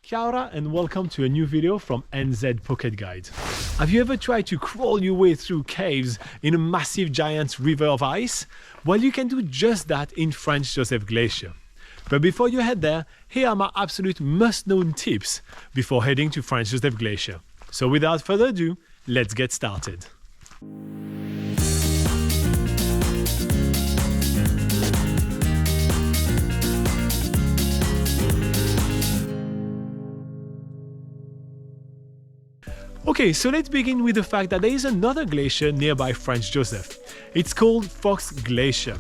Kia ora and welcome to a new video from NZ Pocket Guide. Have you ever tried to crawl your way through caves in a massive giant river of ice? Well, you can do just that in Franz Josef Glacier. But before you head there, here are my absolute must-known tips before heading to Franz Josef Glacier. So without further ado, let's get started. Okay, so let's begin with the fact that there is another glacier nearby Franz Josef. It's called Fox Glacier.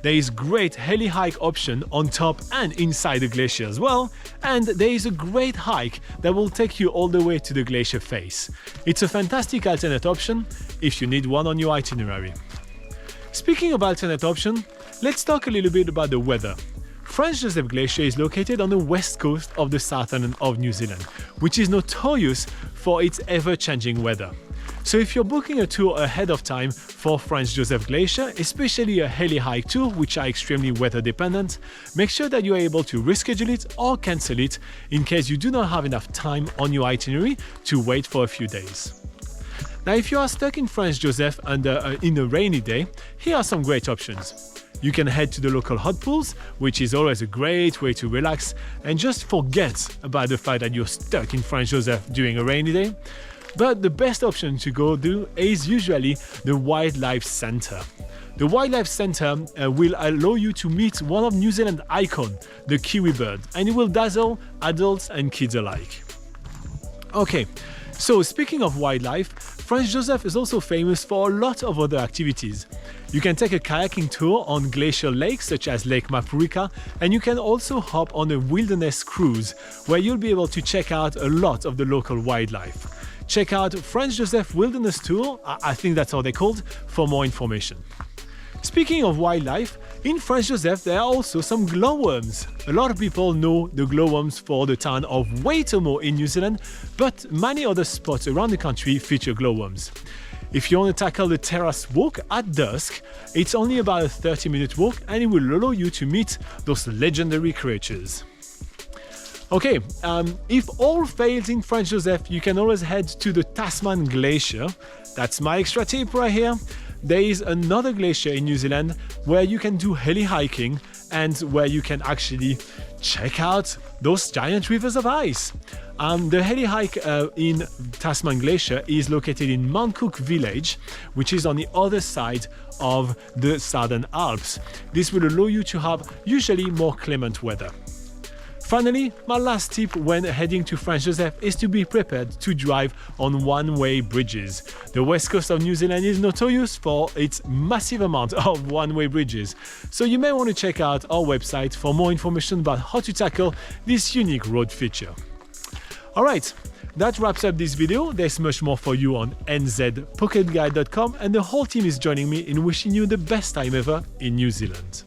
There is great heli hike option on top and inside the glacier as well, and there is a great hike that will take you all the way to the glacier face. It's a fantastic alternate option if you need one on your itinerary. Speaking of alternate option, let's talk a little bit about the weather. Franz Josef Glacier is located on the west coast of the southern of New Zealand, which is notorious for its ever-changing weather. So if you're booking a tour ahead of time for Franz Josef Glacier, especially a heli hike tour, which are extremely weather dependent, make sure that you're able to reschedule it or cancel it in case you do not have enough time on your itinerary to wait for a few days. Now, if you are stuck in Franz Josef in a rainy day, here are some great options. You can head to the local hot pools, which is always a great way to relax and just forget about the fact that you're stuck in Franz Josef during a rainy day. But the best option to go do is usually the Wildlife Centre. The Wildlife Centre will allow you to meet one of New Zealand's icon, the kiwi bird, and it will dazzle adults and kids alike. Okay, so speaking of wildlife, Franz Josef is also famous for a lot of other activities. You can take a kayaking tour on glacial lakes such as Lake Mapurika, and you can also hop on a wilderness cruise where you'll be able to check out a lot of the local wildlife. Check out Franz Josef Wilderness Tour, I think that's how they're called, for more information. Speaking of wildlife, in Franz Josef there are also some glowworms. A lot of people know the glowworms for the town of Waitomo in New Zealand, but many other spots around the country feature glowworms. If you want to tackle the terrace walk at dusk, it's only about a 30-minute walk and it will allow you to meet those legendary creatures. Okay, if all fails in Franz Josef, you can always head to the Tasman Glacier. That's my extra tip right here. There is another glacier in New Zealand where you can do heli hiking and where you can actually check out those giant rivers of ice. The heli hike in Tasman Glacier is located in Mount Cook Village, which is on the other side of the Southern Alps. This will allow you to have usually more clement weather. Finally, my last tip when heading to Franz Josef is to be prepared to drive on one-way bridges. The west coast of New Zealand is notorious for its massive amount of one-way bridges, so you may want to check out our website for more information about how to tackle this unique road feature. Alright, that wraps up this video. There's much more for you on nzpocketguide.com, and the whole team is joining me in wishing you the best time ever in New Zealand.